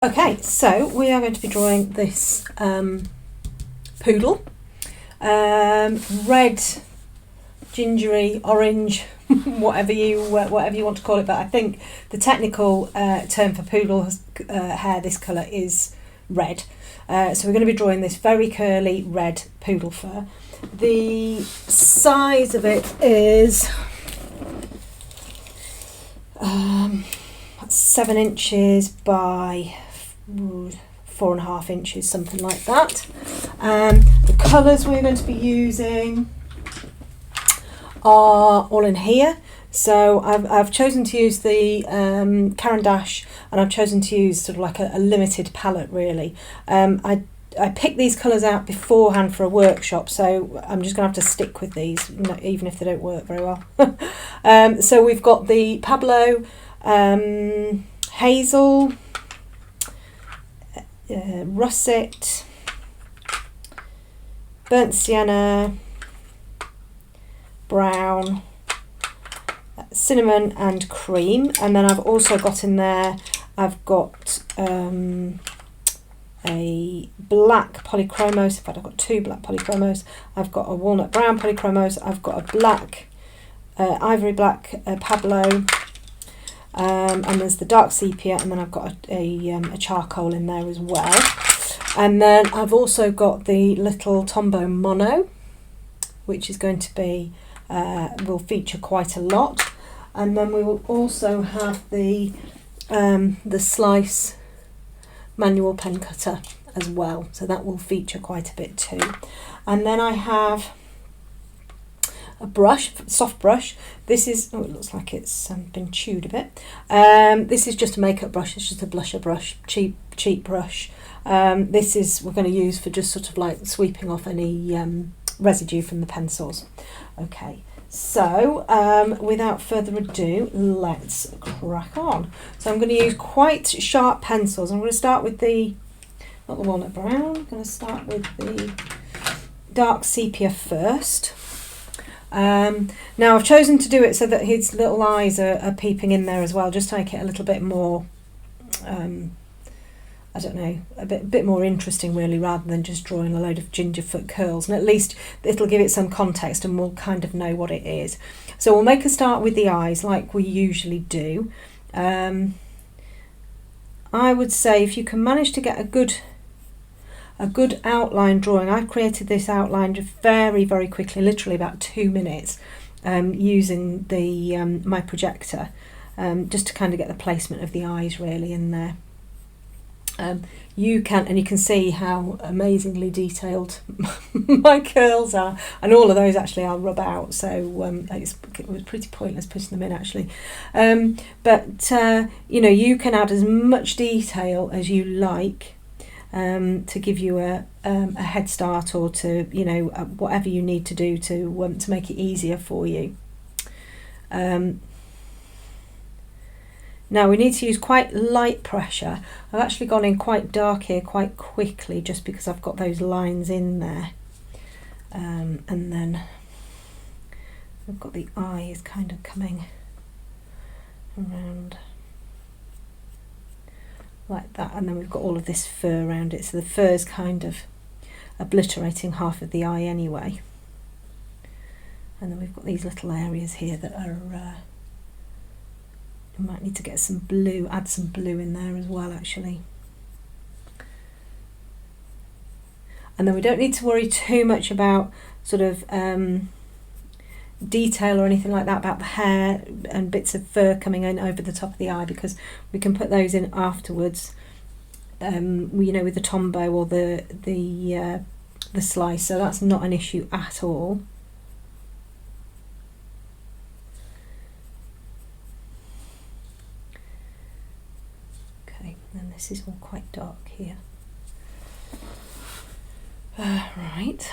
Okay, so we are going to be drawing this poodle. Red, gingery, orange, whatever you want to call it, but I think the technical term for poodle hair this colour is red. So we're going to be drawing this very curly red poodle fur. The size of it is 7 inches by 4.5 inches, something like that. The colours we're going to be using are all in here. So I've chosen to use the Caran Dache, and I've chosen to use sort of like a limited palette really. I picked these colours out beforehand for a workshop, so I'm just going to have to stick with these, even if they don't work very well. So we've got the Pablo, hazel, russet, burnt sienna, brown, cinnamon and cream, and then I've also got in there, I've got a black Polychromos. In fact, I've got 2 black Polychromos. I've got a walnut brown Polychromos. I've got a black, ivory black Pablo, and there's the dark sepia, and then I've got a charcoal in there as well. And then I've also got the little Tombow mono, which is going to be will feature quite a lot. And then we will also have the slice manual pen cutter as well, so that will feature quite a bit too. And then I have a brush, soft brush. This is, oh, it looks like it's been chewed a bit. This is just a makeup brush. It's just a blusher brush, cheap brush. This is we're going to use for just sort of like sweeping off any residue from the pencils. Okay, so without further ado, let's crack on. So I'm going to use quite sharp pencils. I'm going to start with not the walnut brown, I'm going to start with the dark sepia first. Now I've chosen to do it so that his little eyes are peeping in there as well, just to make it a little bit more, I don't know, a bit more interesting really, rather than just drawing a load of gingerfoot curls, and at least it'll give it some context and we'll kind of know what it is. So we'll make a start with the eyes like we usually do. I would say if you can manage to get a good outline drawing. I created this outline very quickly, literally about 2 minutes, using the my projector, just to kind of get the placement of the eyes really in there. You can see how amazingly detailed my curls are, and all of those actually I'll rub out, so it was pretty pointless putting them in actually. But you know, you can add as much detail as you like to give you a head start, or to, you know, whatever you need to do to make it easier for you. Now we need to use quite light pressure. I've actually gone in quite dark here quite quickly, just because I've got those lines in there. And then I've got the eyes kind of coming around like that, and then we've got all of this fur around it, so the fur's kind of obliterating half of the eye anyway. And then we've got these little areas here that are we might need to get some blue, add some blue in there as well actually. And then we don't need to worry too much about sort of detail or anything like that, about the hair and bits of fur coming in over the top of the eye, because we can put those in afterwards, you know, with the Tombow or the slice, so that's not an issue at all. Okay, and this is all quite dark here. Right.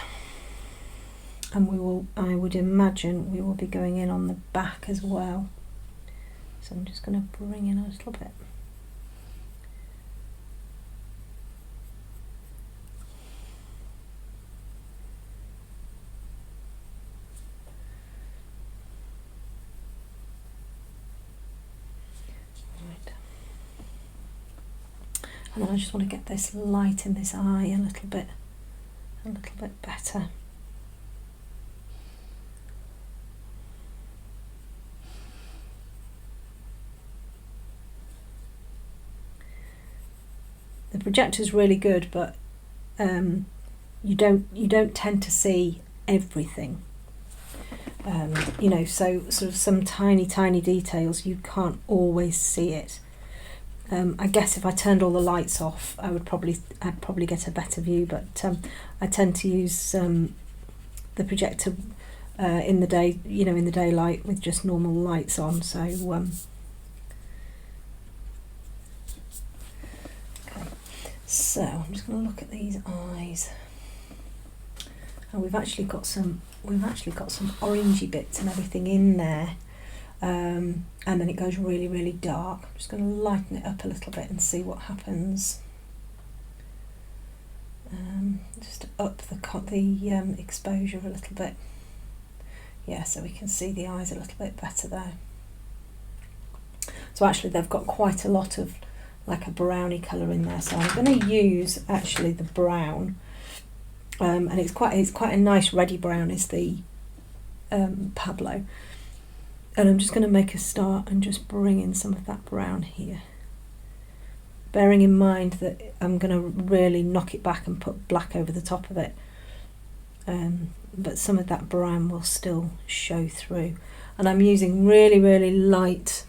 And I would imagine we will be going in on the back as well. So I'm just going to bring in a little bit. And then I just want to get this light in this eye a little bit better. The projector's really good, but you don't tend to see everything. You know, so sort of some tiny details, you can't always see it. I guess if I turned all the lights off, I'd probably get a better view, but I tend to use the projector in the day, you know, in the daylight with just normal lights on. So okay. So I'm just going to look at these eyes. And we've actually got some orangey bits and everything in there, and then it goes really dark. I'm just going to lighten it up a little bit and see what happens. Just up the exposure a little bit. Yeah, so we can see the eyes a little bit better there. So actually they've got quite a lot of like a browny colour in there. So I'm going to use actually the brown. And it's quite a nice reddy brown is the Pablo, and I'm just going to make a start and just bring in some of that brown here, bearing in mind that I'm going to really knock it back and put black over the top of it, but some of that brown will still show through, and I'm using really light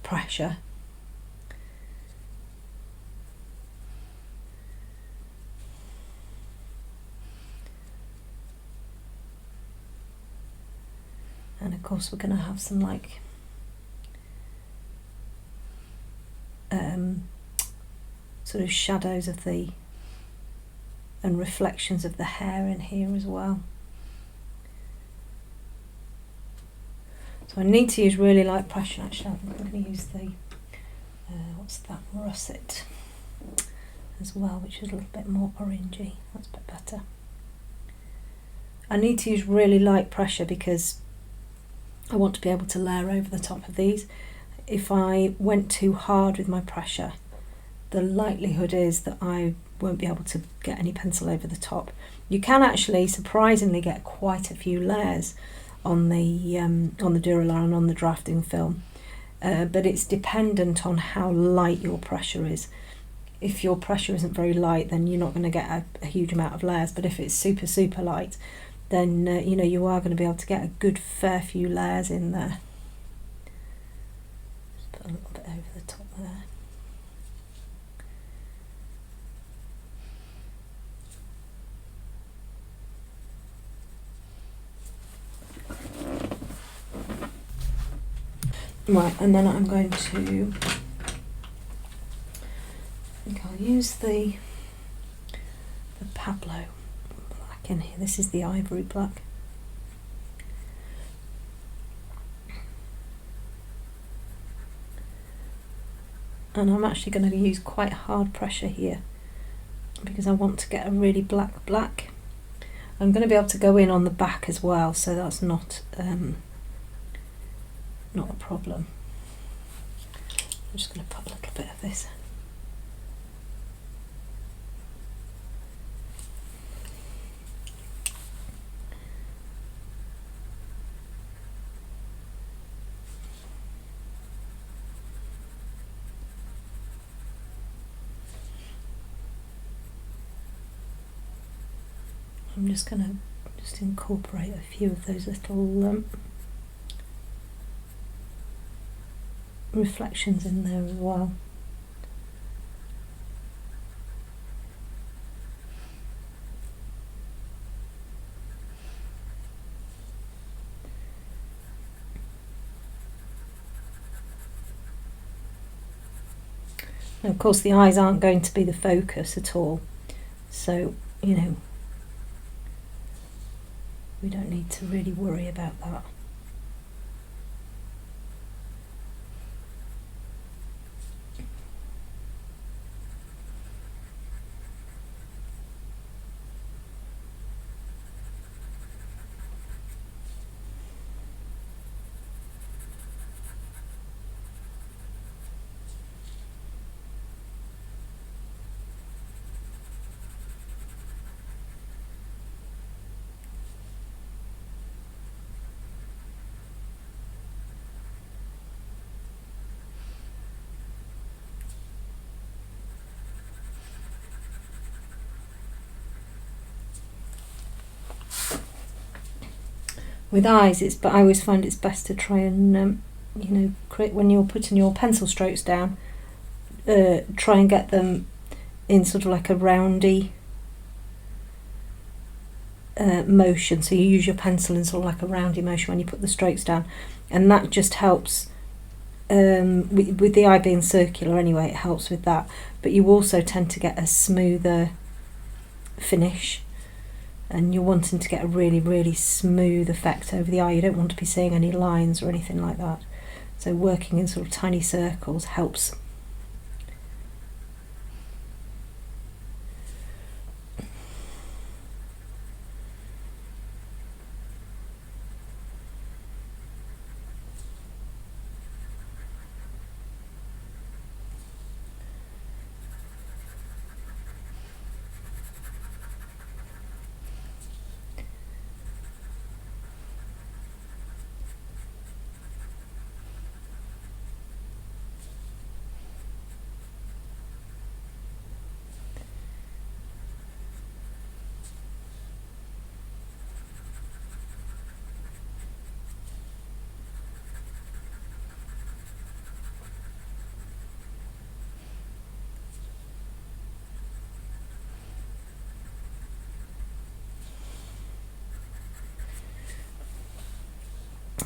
pressure. And of course we're going to have some like sort of shadows of and reflections of the hair in here as well. So I need to use really light pressure. Actually, I'm going to use the what's that, russet as well, which is a little bit more orangey. That's a bit better. I need to use really light pressure because I want to be able to layer over the top of these. If I went too hard with my pressure, the likelihood is that I won't be able to get any pencil over the top. You can actually surprisingly get quite a few layers on the Duralar and on the drafting film, but it's dependent on how light your pressure is. If your pressure isn't very light, then you're not going to get a huge amount of layers, but if it's super light, then you know, you are going to be able to get a good fair few layers in there. Just put a little bit over the top there. Right, and then I'm going to, I think I'll use the Pablo black in here. This is the ivory black. And I'm actually going to use quite hard pressure here because I want to get a really black. I'm going to be able to go in on the back as well, so that's not a problem. I'm just going to put a little bit of this. I'm just going to incorporate a few of those little reflections in there as well. And of course the eyes aren't going to be the focus at all, so you know, we don't need to really worry about that. with eyes, but I always find it's best to try and you know, create, when you're putting your pencil strokes down, try and get them in sort of like a roundy motion. So you use your pencil in sort of like a roundy motion when you put the strokes down, and that just helps. With the eye being circular anyway, it helps with that, but you also tend to get a smoother finish, and you're wanting to get a really, really smooth effect over the eye. You don't want to be seeing any lines or anything like that, so working in sort of tiny circles helps.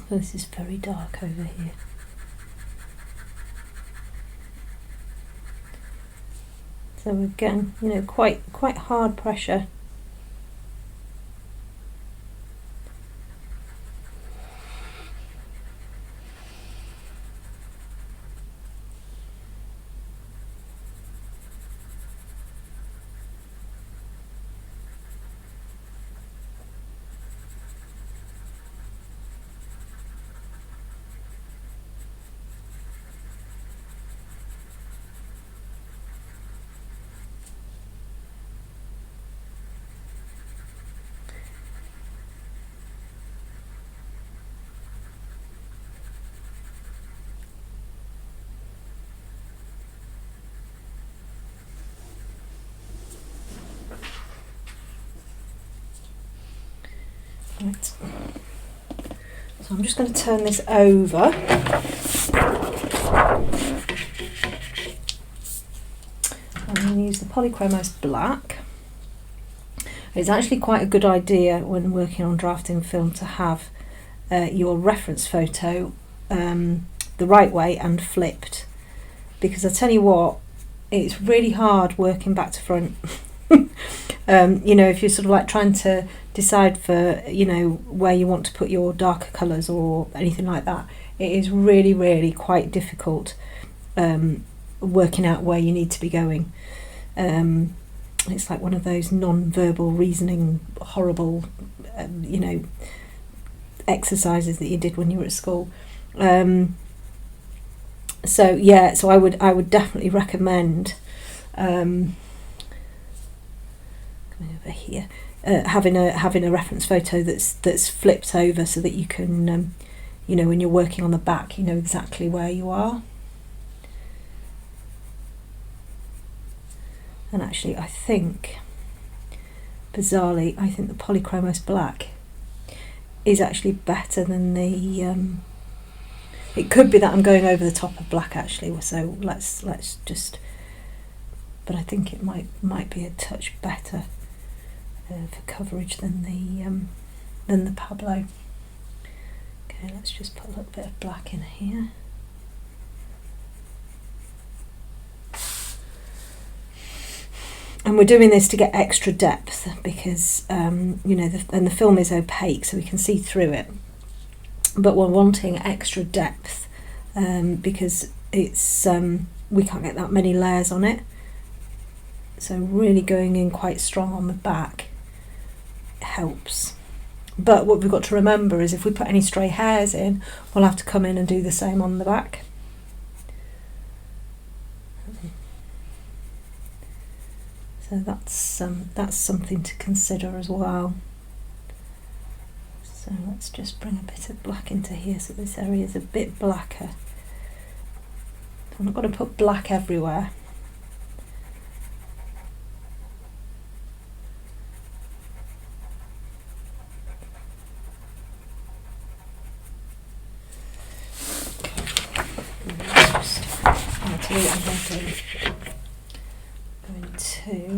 Oh, this is very dark over here. So again, you know, quite hard pressure. Right. So I'm just going to turn this over. I'm going to use the Polychromos black. It's actually quite a good idea when working on drafting film to have your reference photo the right way and flipped, because I tell you what, it's really hard working back to front. You know, if you're sort of like trying to decide for, you know, where you want to put your darker colours or anything like that, it is really, really quite difficult working out where you need to be going. It's like one of those non-verbal reasoning horrible you know, exercises that you did when you were at school. So yeah, so I would definitely recommend over here, having a reference photo that's flipped over, so that you can you know, when you're working on the back, you know exactly where you are. And actually, I think, bizarrely, I think the Polychromos black is actually better than the it could be that I'm going over the top of black actually, so let's just, but I think it might be a touch better for coverage than the Pablo. Okay, let's just put a little bit of black in here. And we're doing this to get extra depth because you know, the film is opaque, so we can see through it. But we're wanting extra depth because it's we can't get that many layers on it. So really going in quite strong on the back helps. But what we've got to remember is if we put any stray hairs in, we'll have to come in and do the same on the back. So that's something to consider as well. So let's just bring a bit of black into here so this area is a bit blacker. I'm not going to put black everywhere. actually I'm going to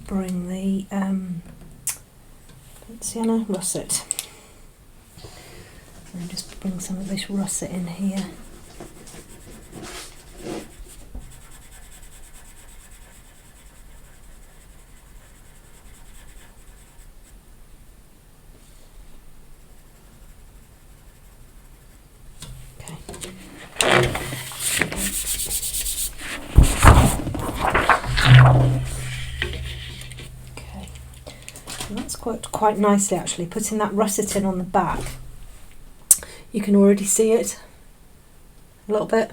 bring the sienna russet, and just bring some of this russet in here. Quite nicely actually, putting that russet in on the back. You can already see it a little bit,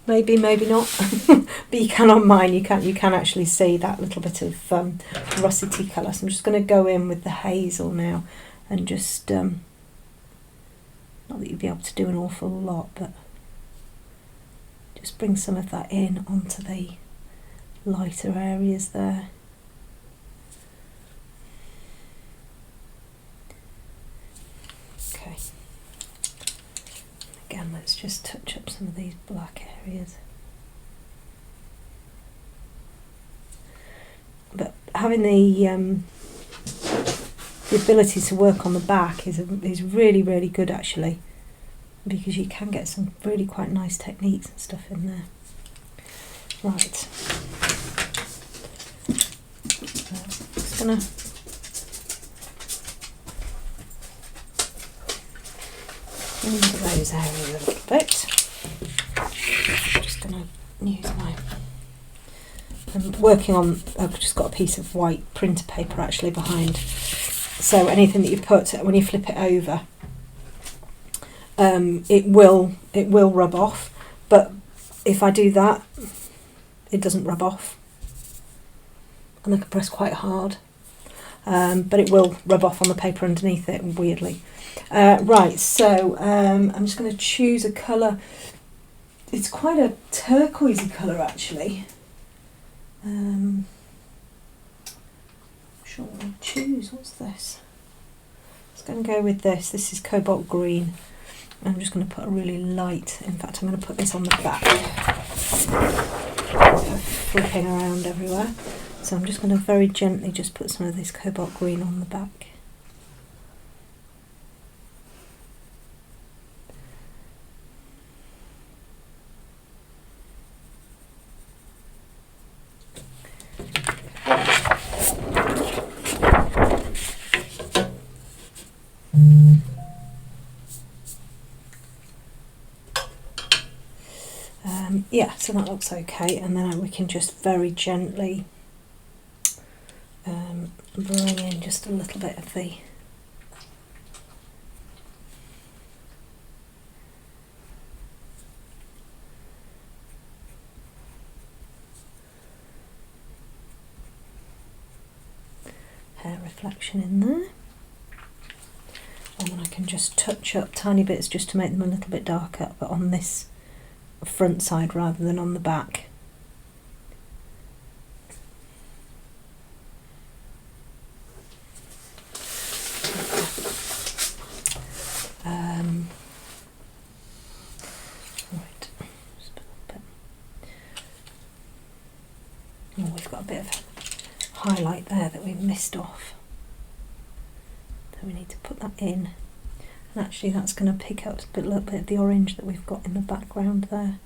maybe not, but you can on mine. You can actually see that little bit of russety colour. So I'm just going to go in with the hazel now, and just not that you'll be able to do an awful lot, but just bring some of that in onto the lighter areas there. Again, let's just touch up some of these black areas. But having the ability to work on the back is really good actually, because you can get some really quite nice techniques and stuff in there. Right, so just gonna into those areas a little bit. I'm just going to use I'm working on, I've just got a piece of white printer paper actually behind, so anything that you put, when you flip it over, it will rub off, but if I do that, it doesn't rub off, and I can press quite hard, but it will rub off on the paper underneath it, weirdly. Right, so I'm just going to choose a colour. It's quite a turquoisey colour actually. I'm sure what I choose. What's this? I'm just going to go with this. This is cobalt green. I'm just going to put a really light, in fact I'm going to put this on the back, flipping around everywhere. So I'm just going to very gently just put some of this cobalt green on the back. Yeah, so that looks okay, and then we can just very gently bring in just a little bit of the hair reflection in there, and then I can just touch up tiny bits just to make them a little bit darker, but on this front side rather than on the back. Right, just a bit. Oh, we've got a bit of highlight there that we've missed off, so we need to put that in. And actually that's going to pick up a little bit of the orange that we've got in the background there.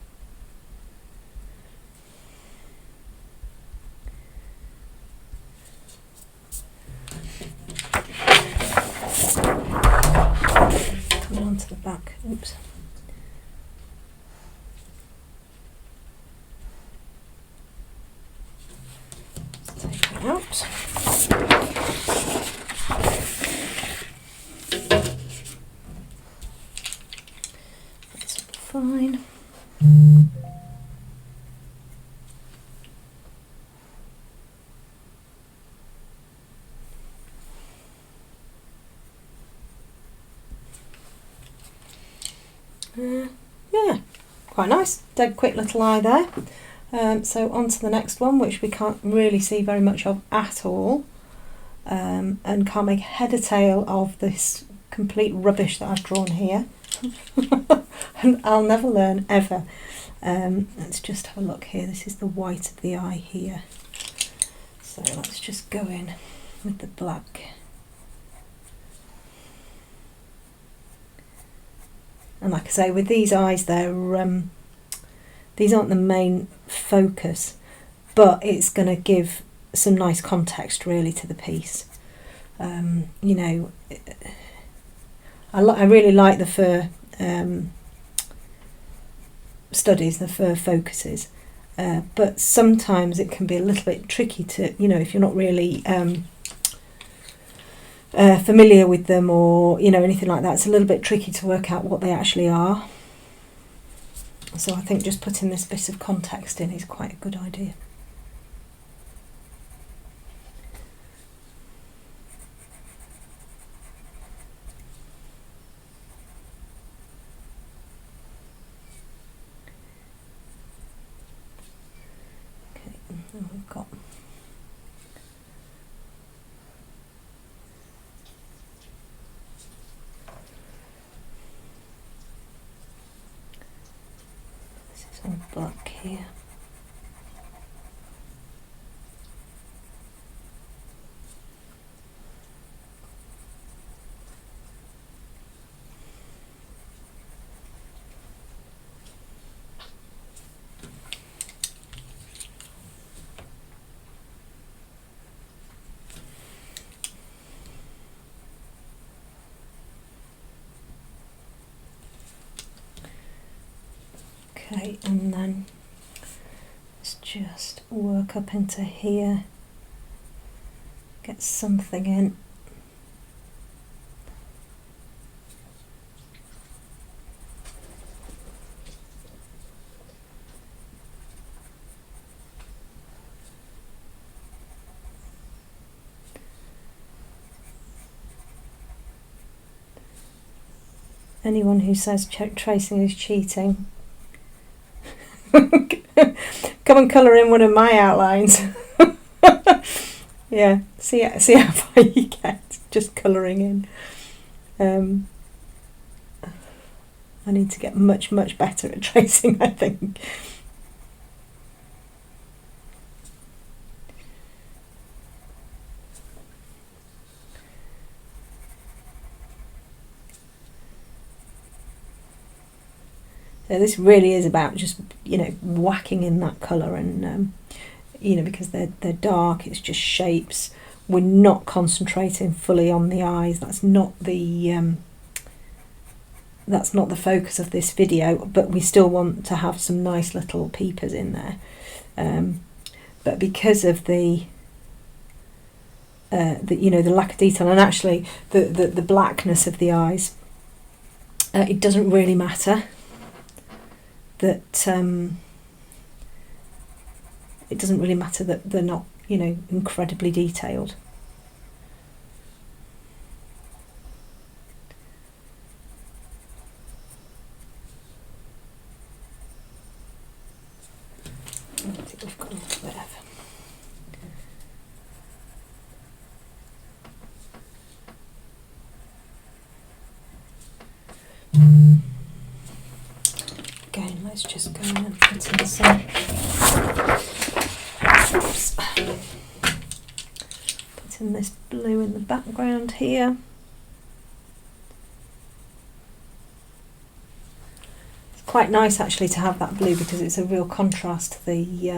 Coming onto the back, oops. Let's take that out. Fine. Yeah, quite nice. Dead quick little eye there. So on to the next one, which we can't really see very much of at all, and can't make head or tail of this complete rubbish that I've drawn here. And I'll never learn ever. Let's just have a look here. This is the white of the eye here. So let's just go in with the black. And like I say, with these eyes, these aren't the main focus, but it's going to give some nice context really to the piece. You know, I really like the fur studies, the fur focuses, but sometimes it can be a little bit tricky to, you know, if you're not really familiar with them, or you know, anything like that, it's a little bit tricky to work out what they actually are. So I think just putting this bit of context in is quite a good idea. Okay, and we've got all black here. Okay, and then let's just work up into here, get something in. Anyone who says tracing is cheating, come and colour in one of my outlines. Yeah, see how far you get just colouring in. I need to get much better at tracing, I think. So this really is about just, you know, whacking in that colour, and you know, because they're dark, it's just shapes. We're not concentrating fully on the eyes. That's not the focus of this video, but we still want to have some nice little peepers in there. But because of the you know, the lack of detail, and actually the blackness of the eyes, it doesn't really matter that it doesn't really matter that they're not, you know, incredibly detailed. I think we've got a little bit of again, let's just go in and put in some, oops, put in this blue in the background here. It's quite nice actually to have that blue, because it's a real contrast to the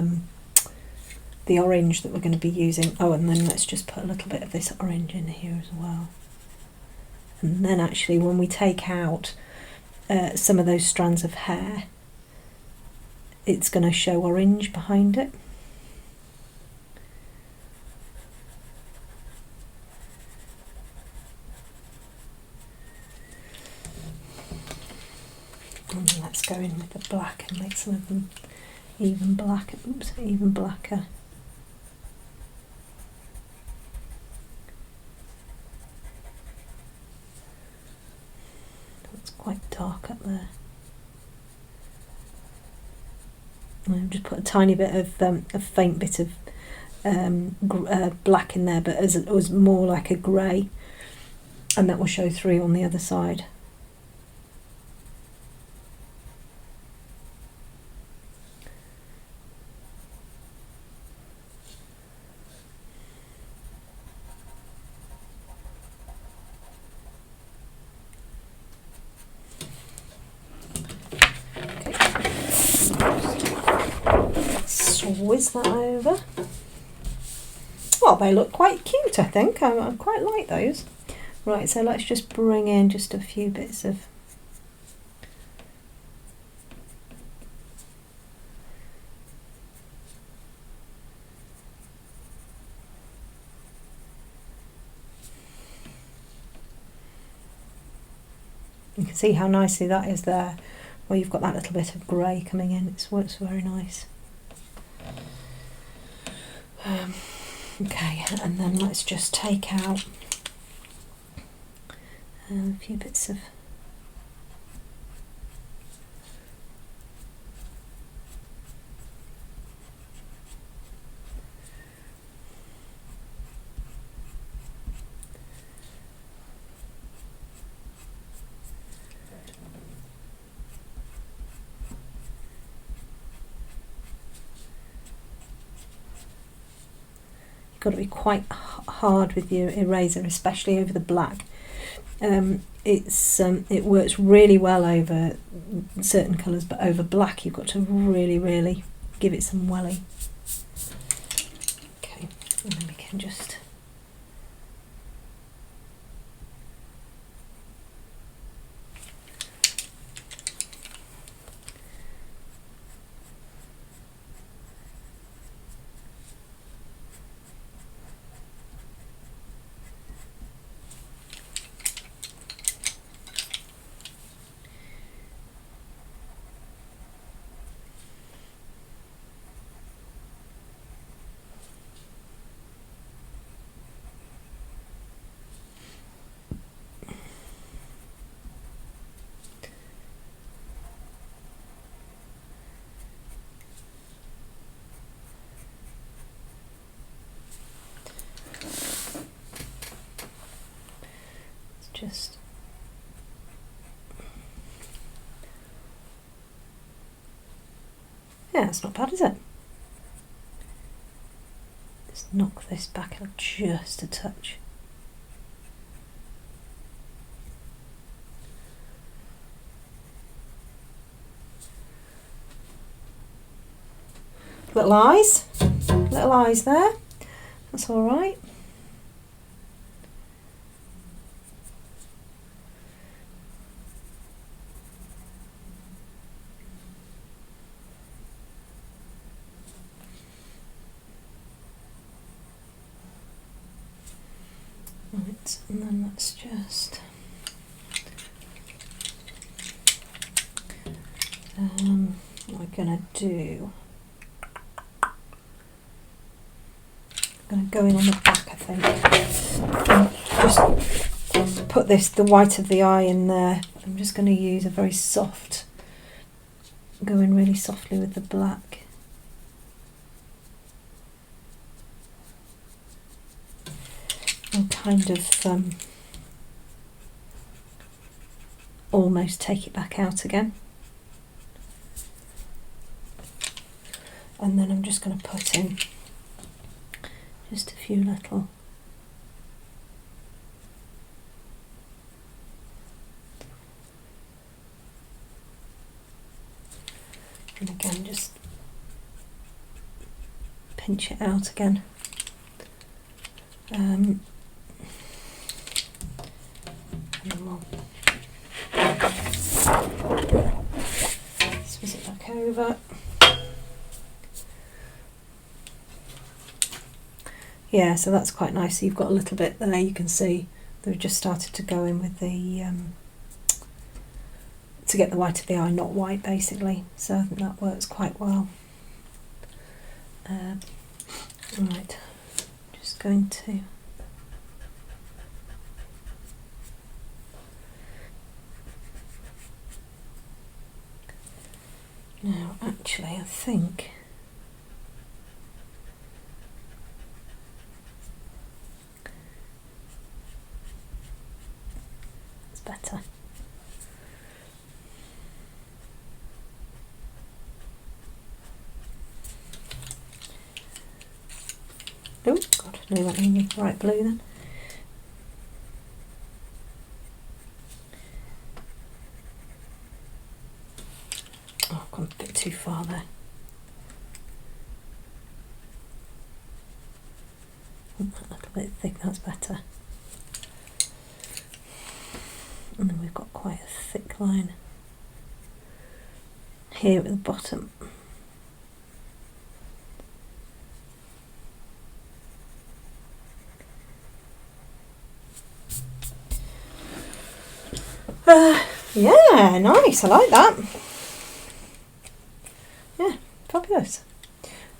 orange that we're going to be using. Oh, and then let's just put a little bit of this orange in here as well. And then actually when we take out some of those strands of hair, it's going to show orange behind it. And let's go in with the black and make some of them even blacker. Oops, even blacker. It's quite dark up there. I'll just put a tiny bit of a faint bit of black in there, but as it was more like a grey, and that will show through on the other side. whiz that over. Well, they look quite cute, I think. I quite like those. Right, so let's just bring in just a few bits of you can see how nicely that is there, where you've got that little bit of grey coming in. It works very nice. Okay, and then let's just take out a few bits of got to be quite hard with your eraser, especially over the black. It works really well over certain colours, but over black you've got to really give it some welling. Okay, and then we can just yeah, it's not bad, is it? Let's knock this back just a touch. Little eyes there, that's all right. Right, and then let's just what we're gonna do, I'm going to go in on the back, I think, and just put the white of the eye in there. I'm just going to use a very soft, go in really softly with the black. And kind of almost take it back out again. And then I'm just going to put in just a few little and again just pinch it out again. And then we'll swizz it back over. Yeah, so that's quite nice. So you've got a little bit there, you can see they've just started to go in with the to get the white of the eye not white, basically. So I think that works quite well. Right, just going to now actually I think it's better. Oh God, no, that ain't the right blue then. Oh, I've gone a bit too far there. A little bit thick, that's better. And then we've got quite a thick line here at the bottom. Yeah, nice, I like that. Yeah, fabulous.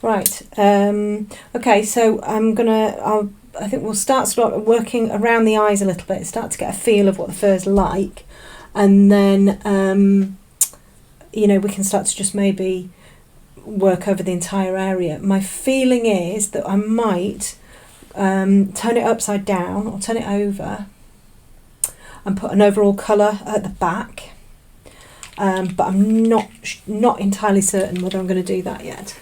Right, okay, so I think we'll start working around the eyes a little bit, start to get a feel of what the fur's like, and then, you know, we can start to just maybe work over the entire area. My feeling is that I might turn it upside down or turn it over and put an overall colour at the back, but I'm not entirely certain whether I'm going to do that yet.